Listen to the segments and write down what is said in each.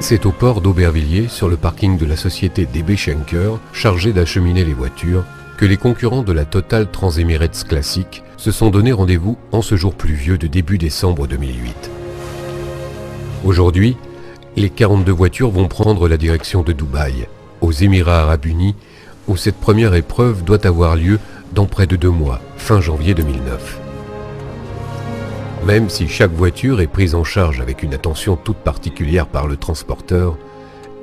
C'est au port d'Aubervilliers, sur le parking de la société DB Schenker, chargée d'acheminer les voitures, que les concurrents de la Total Transemirates Classic se sont donné rendez-vous en ce jour pluvieux de début décembre 2008. Aujourd'hui, les 42 voitures vont prendre la direction de Dubaï, aux Émirats Arabes Unis, où cette première épreuve doit avoir lieu dans près de 2 mois, fin janvier 2009. Même si chaque voiture est prise en charge avec une attention toute particulière par le transporteur,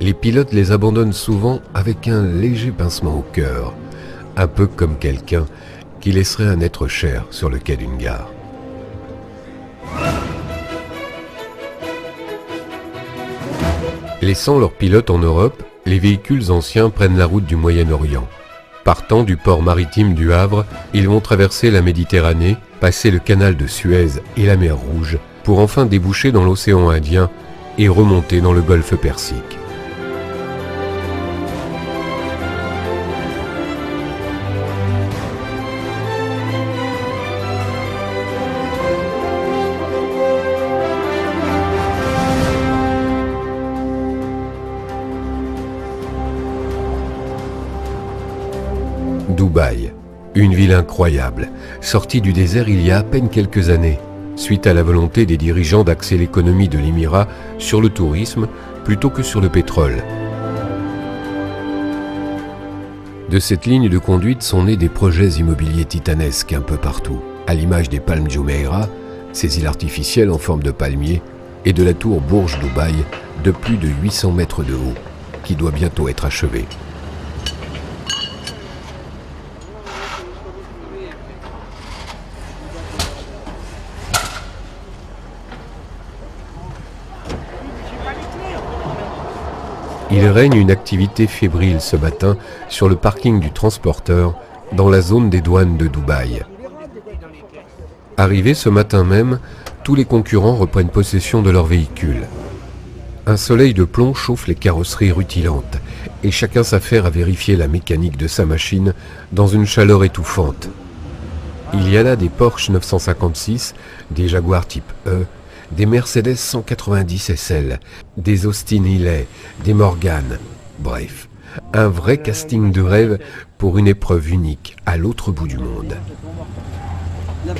les pilotes les abandonnent souvent avec un léger pincement au cœur, un peu comme quelqu'un qui laisserait un être cher sur le quai d'une gare. Laissant leurs pilotes en Europe, les véhicules anciens prennent la route du Moyen-Orient. Partant du port maritime du Havre, ils vont traverser la Méditerranée, passer le canal de Suez et la mer Rouge, pour enfin déboucher dans l'océan Indien et remonter dans le golfe Persique. Dubaï, une ville incroyable, sortie du désert il y a à peine quelques années, suite à la volonté des dirigeants d'axer l'économie de l'Émirat sur le tourisme plutôt que sur le pétrole. De cette ligne de conduite sont nés des projets immobiliers titanesques un peu partout, à l'image des Palm Jumeirah, ces îles artificielles en forme de palmier, et de la tour Burj Dubaï de plus de 800 mètres de haut, qui doit bientôt être achevée. Il règne une activité fébrile ce matin sur le parking du transporteur dans la zone des douanes de Dubaï. Arrivés ce matin même, tous les concurrents reprennent possession de leurs véhicules. Un soleil de plomb chauffe les carrosseries rutilantes et chacun s'affaire à vérifier la mécanique de sa machine dans une chaleur étouffante. Il y a là des Porsche 956, des Jaguar type E, des Mercedes 190 SL, des Austin Healey, des Morgan, bref, un vrai casting de rêve pour une épreuve unique à l'autre bout du monde.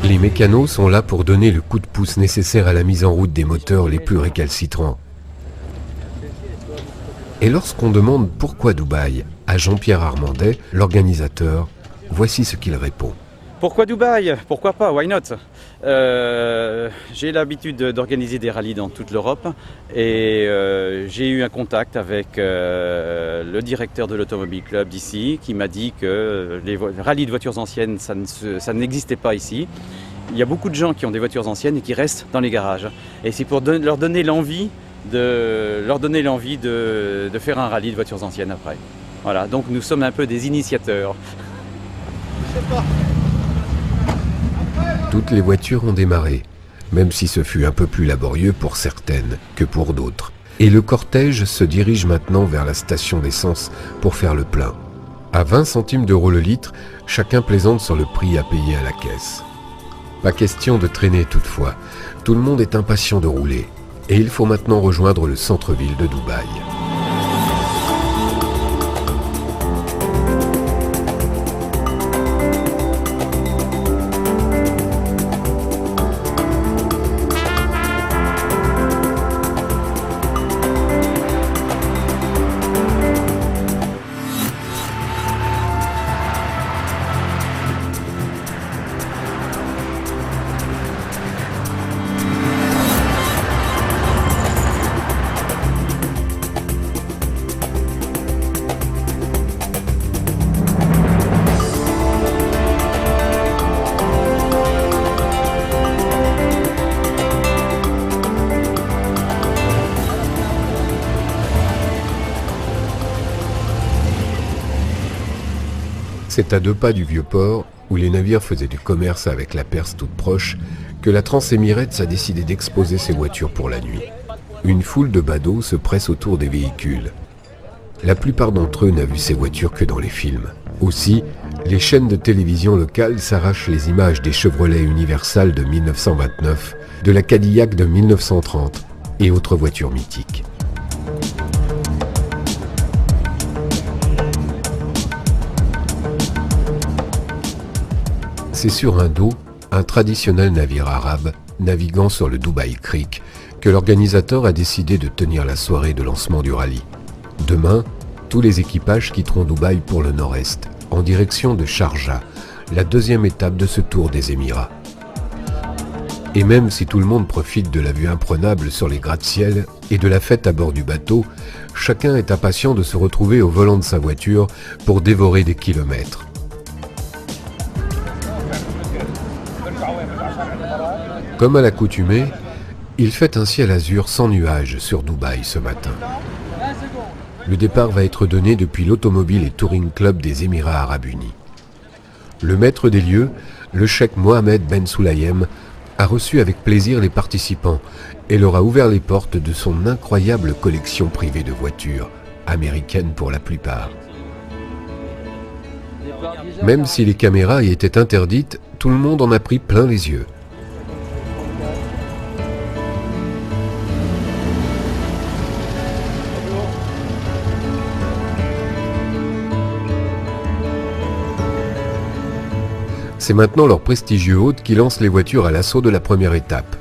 Les mécanos sont là pour donner le coup de pouce nécessaire à la mise en route des moteurs les plus récalcitrants. Et lorsqu'on demande pourquoi Dubaï à Jean-Pierre Armandet, l'organisateur, voici ce qu'il répond. Pourquoi Dubaï? Pourquoi pas? Why not? J'ai l'habitude d'organiser des rallyes dans toute l'Europe et j'ai eu un contact avec le directeur de l'Automobile Club d'ici qui m'a dit que les rallyes de voitures anciennes, ça n'existait pas ici. Il y a beaucoup de gens qui ont des voitures anciennes et qui restent dans les garages. Et c'est pour leur donner l'envie de faire un rallye de voitures anciennes après. Voilà, donc nous sommes un peu des initiateurs. Toutes les voitures ont démarré, même si ce fut un peu plus laborieux pour certaines que pour d'autres. Et le cortège se dirige maintenant vers la station d'essence pour faire le plein. À 20 centimes d'euros le litre, chacun plaisante sur le prix à payer à la caisse. Pas question de traîner toutefois, tout le monde est impatient de rouler. Et il faut maintenant rejoindre le centre-ville de Dubaï. C'est à 2 pas du Vieux-Port, où les navires faisaient du commerce avec la Perse toute proche, que la Transemirates a décidé d'exposer ses voitures pour la nuit. Une foule de badauds se presse autour des véhicules. La plupart d'entre eux n'a vu ces voitures que dans les films. Aussi, les chaînes de télévision locales s'arrachent les images des Chevrolet Universal de 1929, de la Cadillac de 1930 et autres voitures mythiques. C'est sur un dos, un traditionnel navire arabe, naviguant sur le Dubai Creek, que l'organisateur a décidé de tenir la soirée de lancement du rallye. Demain, tous les équipages quitteront Dubaï pour le nord-est, en direction de Sharjah, la deuxième étape de ce tour des Émirats. Et même si tout le monde profite de la vue imprenable sur les gratte-ciel et de la fête à bord du bateau, chacun est impatient de se retrouver au volant de sa voiture pour dévorer des kilomètres. Comme à l'accoutumée, il fait un ciel azur sans nuages sur Dubaï ce matin. Le départ va être donné depuis l'Automobile et Touring Club des Émirats Arabes Unis. Le maître des lieux, le cheikh Mohamed Ben Sulayem, a reçu avec plaisir les participants et leur a ouvert les portes de son incroyable collection privée de voitures, américaines pour la plupart. Même si les caméras y étaient interdites, tout le monde en a pris plein les yeux. C'est maintenant leur prestigieux hôte qui lance les voitures à l'assaut de la première étape.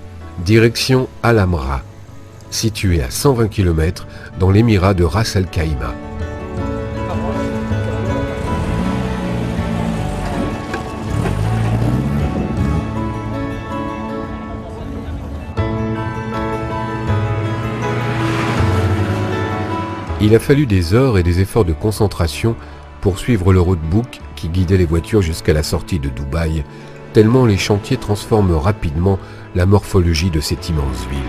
Direction Al Amra, située à 120 km dans l'émirat de Ras Al Khaimah. Il a fallu des heures et des efforts de concentration pour suivre le roadbook qui guidait les voitures jusqu'à la sortie de Dubaï, tellement les chantiers transforment rapidement la morphologie de cette immense ville.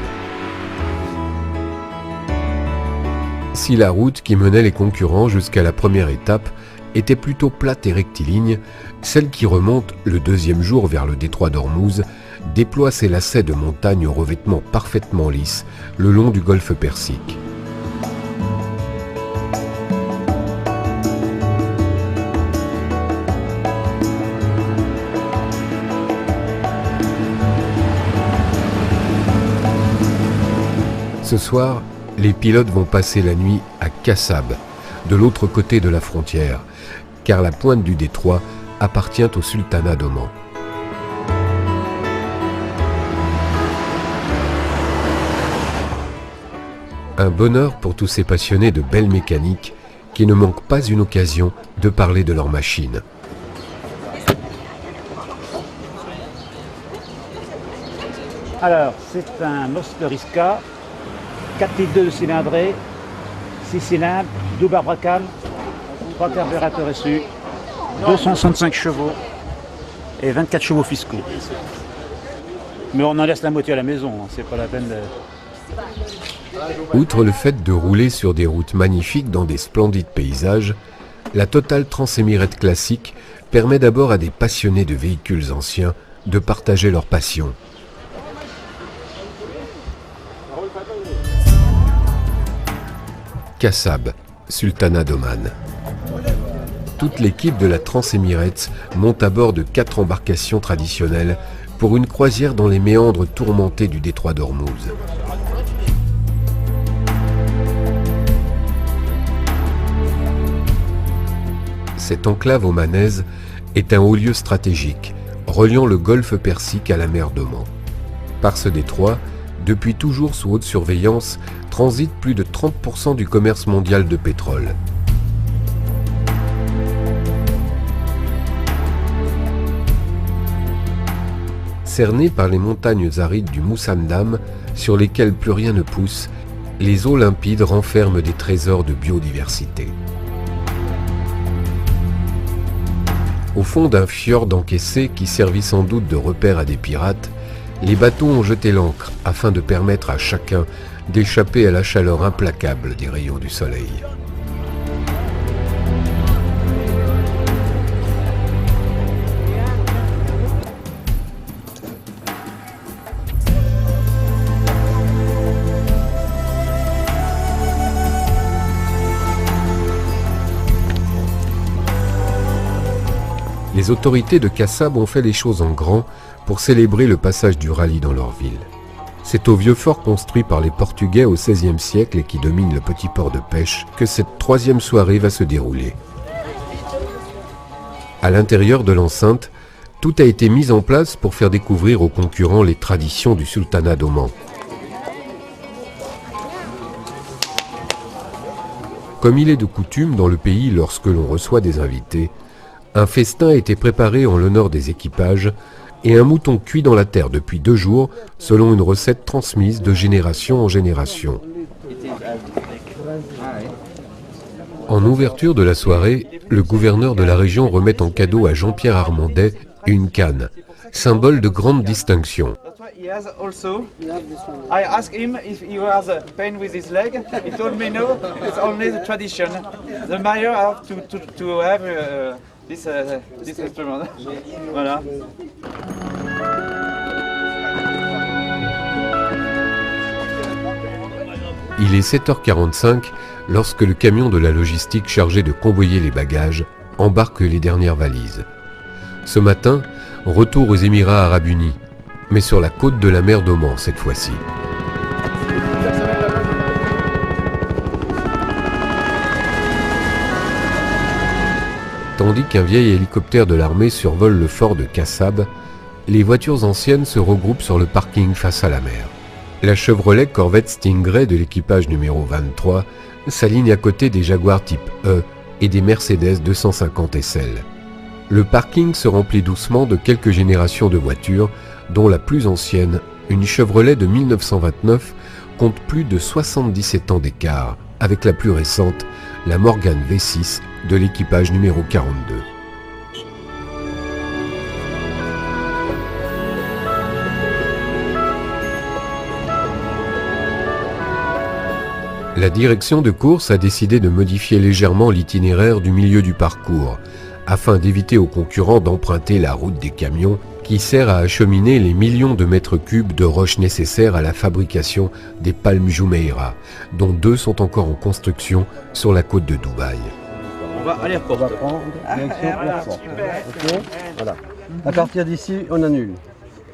Si la route qui menait les concurrents jusqu'à la première étape était plutôt plate et rectiligne, celle qui remonte le deuxième jour vers le détroit d'Ormuz déploie ses lacets de montagnes au revêtement parfaitement lisse le long du golfe Persique. Ce soir, les pilotes vont passer la nuit à Kassab, de l'autre côté de la frontière, car la pointe du détroit appartient au sultanat d'Oman. Un bonheur pour tous ces passionnés de belle mécanique qui ne manquent pas une occasion de parler de leur machine. Alors, c'est un Mosteriska 4 litres de cylindrée, 6 cylindres, double Abracam, 3 carburateurs SU, 265 chevaux et 24 chevaux fiscaux. Mais on en laisse la moitié à la maison, hein, c'est pas la peine de... Outre le fait de rouler sur des routes magnifiques dans des splendides paysages, la Total Transémirate classique permet d'abord à des passionnés de véhicules anciens de partager leur passion. Kassab, sultanat d'Oman. Toute l'équipe de la Transémirate monte à bord de 4 embarcations traditionnelles pour une croisière dans les méandres tourmentés du détroit d'Ormuz. Cette enclave omanaise est un haut lieu stratégique, reliant le golfe Persique à la mer d'Oman. Par ce détroit, depuis toujours sous haute surveillance, transite plus de 30% du commerce mondial de pétrole. Cernés par les montagnes arides du Moussamdam, sur lesquelles plus rien ne pousse, les eaux limpides renferment des trésors de biodiversité. Au fond d'un fjord encaissé qui servit sans doute de repère à des pirates, les bateaux ont jeté l'ancre afin de permettre à chacun d'échapper à la chaleur implacable des rayons du soleil. Les autorités de Kassab ont fait les choses en grand pour célébrer le passage du rallye dans leur ville. C'est au vieux fort construit par les Portugais au XVIe siècle et qui domine le petit port de pêche que cette troisième soirée va se dérouler. À l'intérieur de l'enceinte, Tout a été mis en place pour faire découvrir aux concurrents les traditions du sultanat d'Oman. Comme il est de coutume dans le pays lorsque l'on reçoit des invités, un festin a été préparé en l'honneur des équipages et un mouton cuit dans la terre depuis 2 jours selon une recette transmise de génération en génération. En ouverture de la soirée, le gouverneur de la région remet en cadeau à Jean-Pierre Armandet une canne, symbole de grande distinction. I asked him if he has a pain with his leg. He told me no. It's only the tradition. The mayor have to have this instrument. Voilà. Il est 7h45 lorsque le camion de la logistique chargé de convoyer les bagages embarque les dernières valises. Ce matin, retour aux Émirats Arabes Unis, mais sur la côte de la mer d'Oman cette fois-ci. Tandis qu'un vieil hélicoptère de l'armée survole le fort de Kassab, les voitures anciennes se regroupent sur le parking face à la mer. La Chevrolet Corvette Stingray de l'équipage numéro 23 s'aligne à côté des Jaguar type E et des Mercedes 250 SL. Le parking se remplit doucement de quelques générations de voitures, dont la plus ancienne, une Chevrolet de 1929, compte plus de 77 ans d'écart, avec la plus récente, la Morgan V6 de l'équipage numéro 42. La direction de course a décidé de modifier légèrement l'itinéraire du milieu du parcours, afin d'éviter aux concurrents d'emprunter la route des camions qui sert à acheminer les millions de mètres cubes de roches nécessaires à la fabrication des palmes Jumeirah, dont 2 sont encore en construction sur la côte de Dubaï. On va aller On va prendre direction airport. Ok, voilà. À partir d'ici, on annule.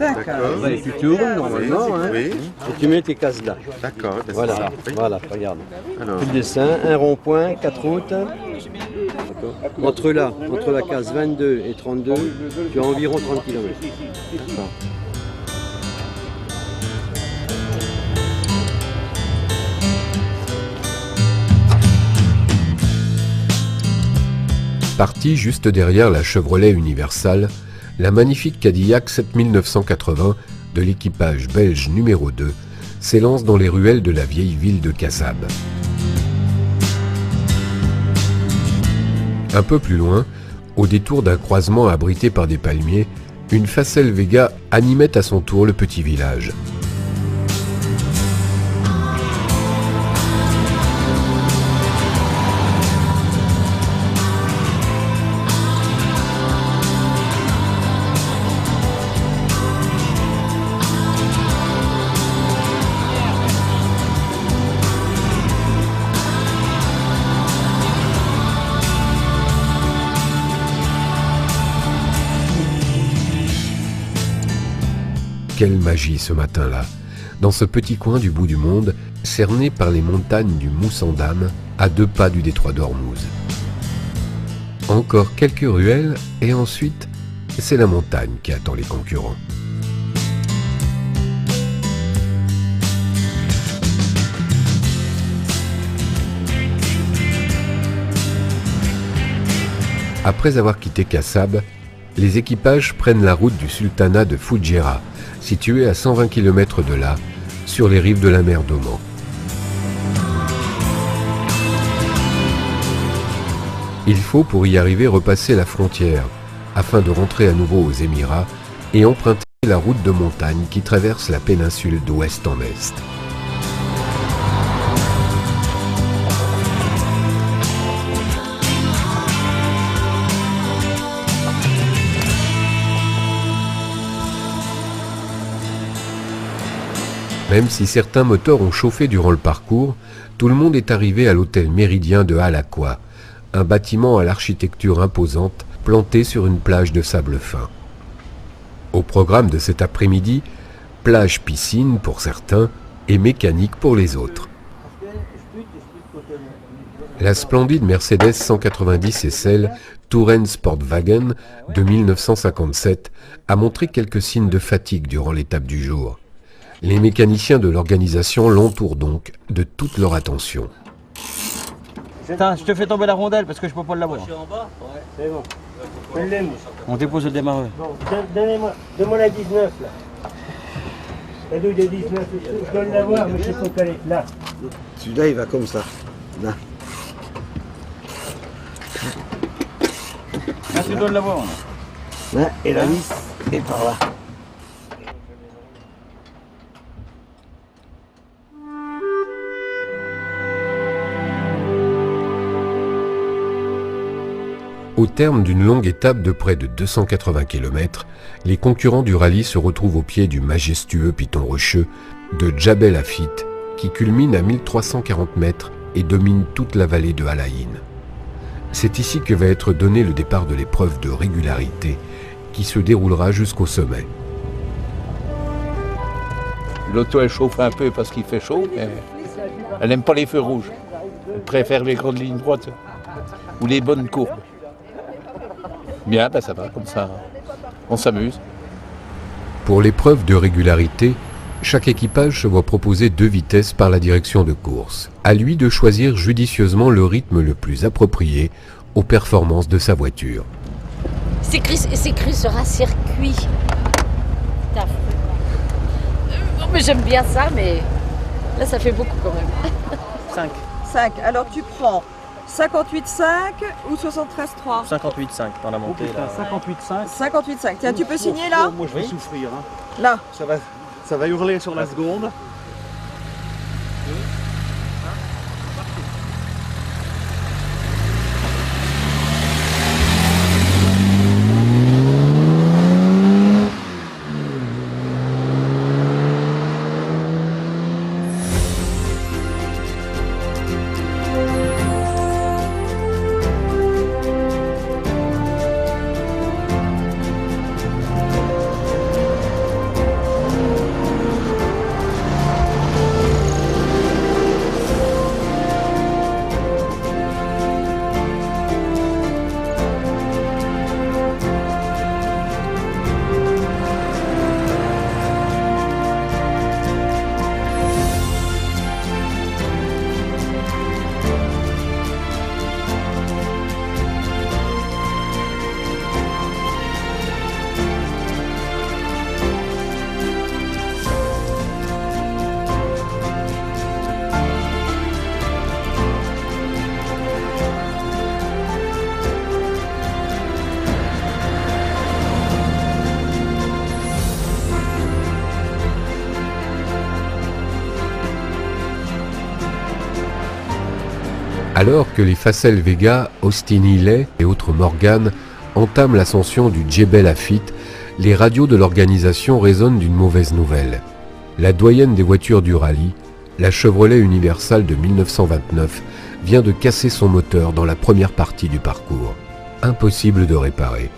D'accord. Et tu tournes normalement, hein, Oui. et tu mets tes cases là. D'accord. Voilà, Oui. voilà, regarde. Alors, Tu le dessin, un rond-point, 4 routes. Entre là, entre la case 22 et 32, tu as environ 30 km. Partie juste derrière la Chevrolet Universal, la magnifique Cadillac 7980 de l'équipage belge numéro 2 s'élance dans les ruelles de la vieille ville de Kassab. Un peu plus loin, au détour d'un croisement abrité par des palmiers, une Facel Vega animait à son tour le petit village. Quelle magie ce matin-là, dans ce petit coin du bout du monde, cerné par les montagnes du Moussandam, à 2 pas du détroit d'Ormuz. Encore quelques ruelles, et ensuite, c'est la montagne qui attend les concurrents. Après avoir quitté Kassab, les équipages prennent la route du sultanat de Fujairah, situé à 120 km de là, sur les rives de la mer d'Oman. Il faut pour y arriver repasser la frontière, afin de rentrer à nouveau aux Émirats et emprunter la route de montagne qui traverse la péninsule d'ouest en est. Même si certains moteurs ont chauffé durant le parcours, tout le monde est arrivé à l'hôtel Méridien de Al Aqwa, un bâtiment à l'architecture imposante planté sur une plage de sable fin. Au programme de cet après-midi, plage-piscine pour certains et mécanique pour les autres. La splendide Mercedes 190 SL Touren Sportwagen de 1957 a montré quelques signes de fatigue durant l'étape du jour. Les mécaniciens de l'organisation l'entourent donc de toute leur attention. Attends, je te fais tomber la rondelle parce que je peux pas l'avoir. C'est bon. Je l'aime. On dépose le démarreur. Bon, donne-moi la 19 là. La douille de 19, je dois l'avoir, mais je sais pas qu'elle est là. Celui-là, il va comme ça. Là. Là, tu dois l'avoir. Là, et la vis est par là. Au terme d'une longue étape de près de 280 km, les concurrents du rallye se retrouvent au pied du majestueux piton rocheux de Djebel Afit, qui culmine à 1340 mètres et domine toute la vallée de Al-Ain. C'est ici que va être donné le départ de l'épreuve de régularité, qui se déroulera jusqu'au sommet. L'auto elle chauffe un peu parce qu'il fait chaud, mais elle n'aime pas les feux rouges. Elle préfère les grandes lignes droites ou les bonnes courbes. Bien, ben ça va, comme ça, on s'amuse. Pour l'épreuve de régularité, chaque équipage se voit proposer 2 vitesses par la direction de course. À lui de choisir judicieusement le rythme le plus approprié aux performances de sa voiture. C'est écrit sur un circuit. Mais j'aime bien ça, mais là ça fait beaucoup quand même. 5. Alors tu prends 58,5 ou 73,3 58,5 dans la montée. Putain, 58,5. 58,5. Tiens, tu peux signer là? Moi je vais souffrir. Hein. Là. Ça va hurler sur la seconde. Alors que les Facel Vega, Austin Healey et autres Morgan entament l'ascension du Djebel Afit, les radios de l'organisation résonnent d'une mauvaise nouvelle. La doyenne des voitures du rallye, la Chevrolet Universal de 1929, vient de casser son moteur dans la première partie du parcours. Impossible de réparer.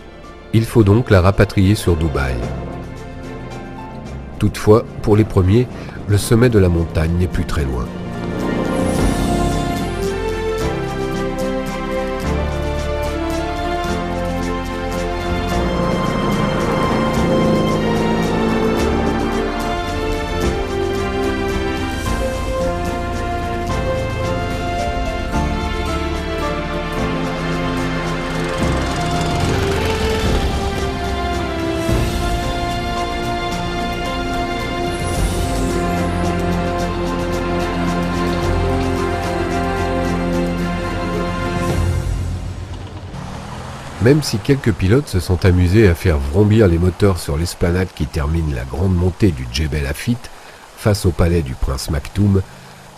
Il faut donc la rapatrier sur Dubaï. Toutefois, pour les premiers, le sommet de la montagne n'est plus très loin. Même si quelques pilotes se sont amusés à faire vrombir les moteurs sur l'esplanade qui termine la grande montée du Djebel Afit, face au palais du prince Maktoum,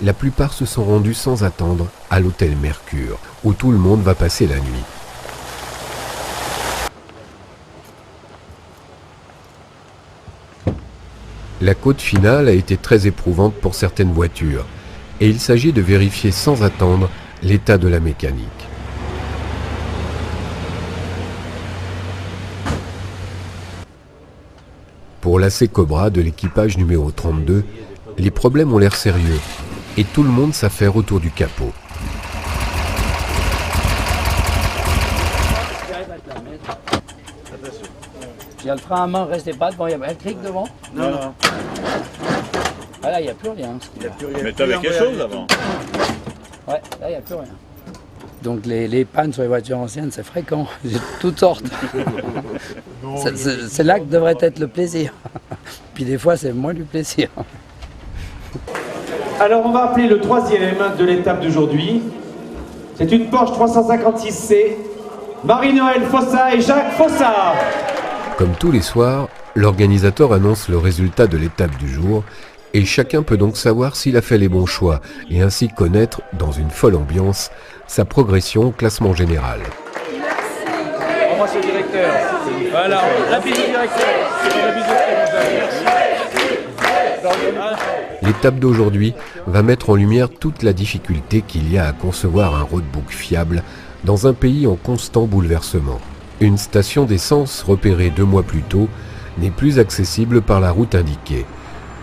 la plupart se sont rendus sans attendre à l'hôtel Mercure, où tout le monde va passer la nuit. La côte finale a été très éprouvante pour certaines voitures, et il s'agit de vérifier sans attendre l'état de la mécanique. Pour l'AC Cobra de l'équipage numéro 32, les problèmes ont l'air sérieux et tout le monde s'affaire autour du capot. Il y a le frein à main, restez pas devant, il y a un clic devant. Non. Ah là, il n'y a plus rien. Mais t'avais quelque chose avant. Ouais, là, il n'y a plus rien. Donc les pannes sur les voitures anciennes, c'est fréquent. J'ai toutes sortes. C'est là que devrait être le plaisir. Puis des fois, c'est moins du plaisir. Alors on va appeler le troisième de l'étape d'aujourd'hui. C'est une Porsche 356C, Marie-Noël Fossa et Jacques Fossa. Comme tous les soirs, l'organisateur annonce le résultat de l'étape du jour et chacun peut donc savoir s'il a fait les bons choix et ainsi connaître, dans une folle ambiance, sa progression au classement général. Moi, c'est le directeur. Voilà, la bise du directeur. La bise du L'étape d'aujourd'hui va mettre en lumière toute la difficulté qu'il y a à concevoir un roadbook fiable dans un pays en constant bouleversement. Une station d'essence repérée 2 mois plus tôt n'est plus accessible par la route indiquée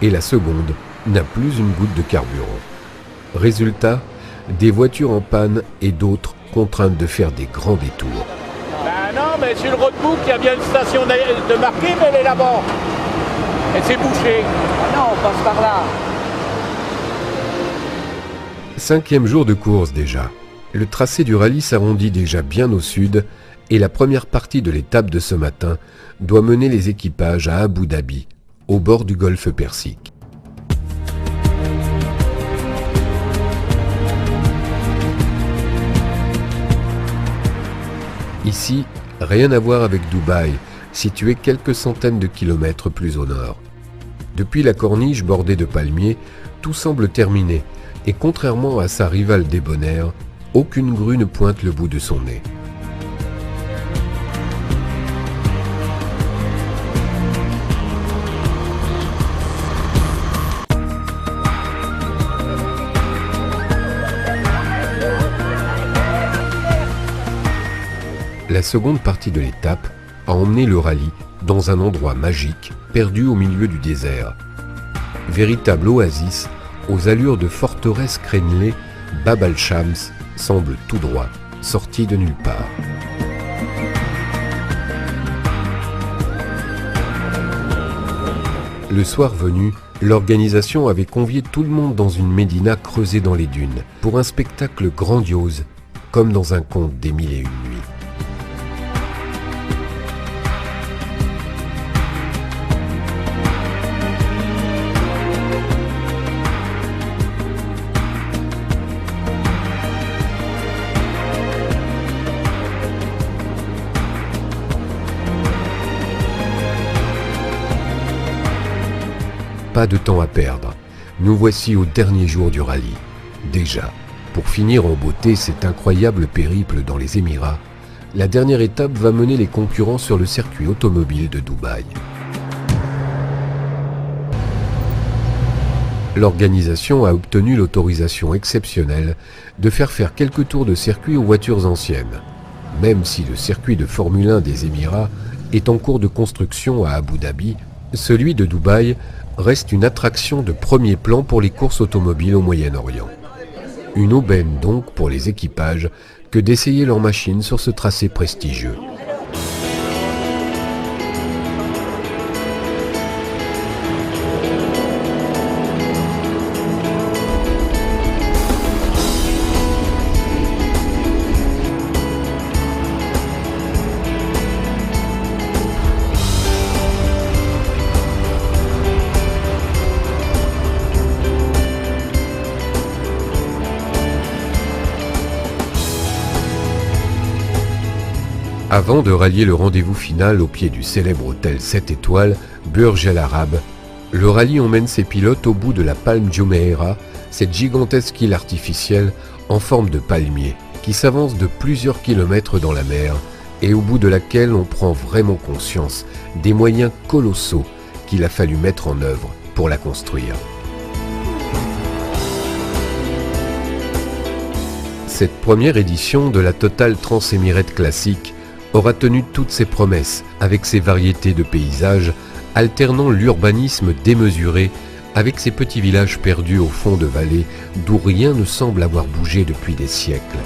et la seconde n'a plus une goutte de carburant. Résultat, des voitures en panne et d'autres contraintes de faire des grands détours. Ben non, mais sur le roadbook, il y a bien une station de marquée, mais elle est là-bas. Et c'est bouché. Ah non, on passe par là. 5e jour de course déjà. Le tracé du rallye s'arrondit déjà bien au sud et la première partie de l'étape de ce matin doit mener les équipages à Abu Dhabi, au bord du golfe Persique. Ici, rien à voir avec Dubaï, situé quelques centaines de kilomètres plus au nord. Depuis la corniche bordée de palmiers, tout semble terminé, et contrairement à sa rivale débonnaire, aucune grue ne pointe le bout de son nez. La seconde partie de l'étape a emmené le rallye dans un endroit magique perdu au milieu du désert. Véritable oasis, aux allures de forteresse crénelée, Bab al-Shams semble tout droit, sorti de nulle part. Le soir venu, l'organisation avait convié tout le monde dans une médina creusée dans les dunes pour un spectacle grandiose, comme dans un conte des 1001 nuits. Pas de temps à perdre. Nous voici au dernier jour du rallye. Déjà, pour finir en beauté cet incroyable périple dans les Émirats, la dernière étape va mener les concurrents sur le circuit automobile de Dubaï. L'organisation a obtenu l'autorisation exceptionnelle de faire quelques tours de circuit aux voitures anciennes, même si le circuit de Formule 1 des Émirats est en cours de construction à Abu Dhabi, celui de Dubaï reste une attraction de premier plan pour les courses automobiles au Moyen-Orient. Une aubaine donc pour les équipages que d'essayer leur machine sur ce tracé prestigieux. Avant de rallier le rendez-vous final au pied du célèbre hôtel 7 étoiles, Burj Al Arab, le rallye emmène ses pilotes au bout de la Palm Jumeirah, cette gigantesque île artificielle en forme de palmier qui s'avance de plusieurs kilomètres dans la mer et au bout de laquelle on prend vraiment conscience des moyens colossaux qu'il a fallu mettre en œuvre pour la construire. Cette première édition de la Total Trans Emirates Classic aura tenu toutes ses promesses avec ses variétés de paysages, alternant l'urbanisme démesuré avec ses petits villages perdus au fond de vallées d'où rien ne semble avoir bougé depuis des siècles.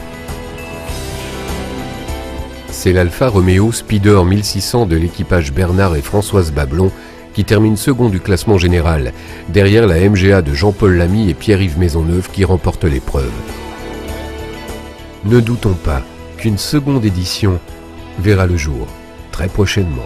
C'est l'Alfa Romeo Speeder 1600 de l'équipage Bernard et Françoise Bablon qui termine second du classement général, derrière la MGA de Jean-Paul Lamy et Pierre-Yves Maisonneuve qui remportent l'épreuve. Ne doutons pas qu'une seconde édition verra le jour très prochainement.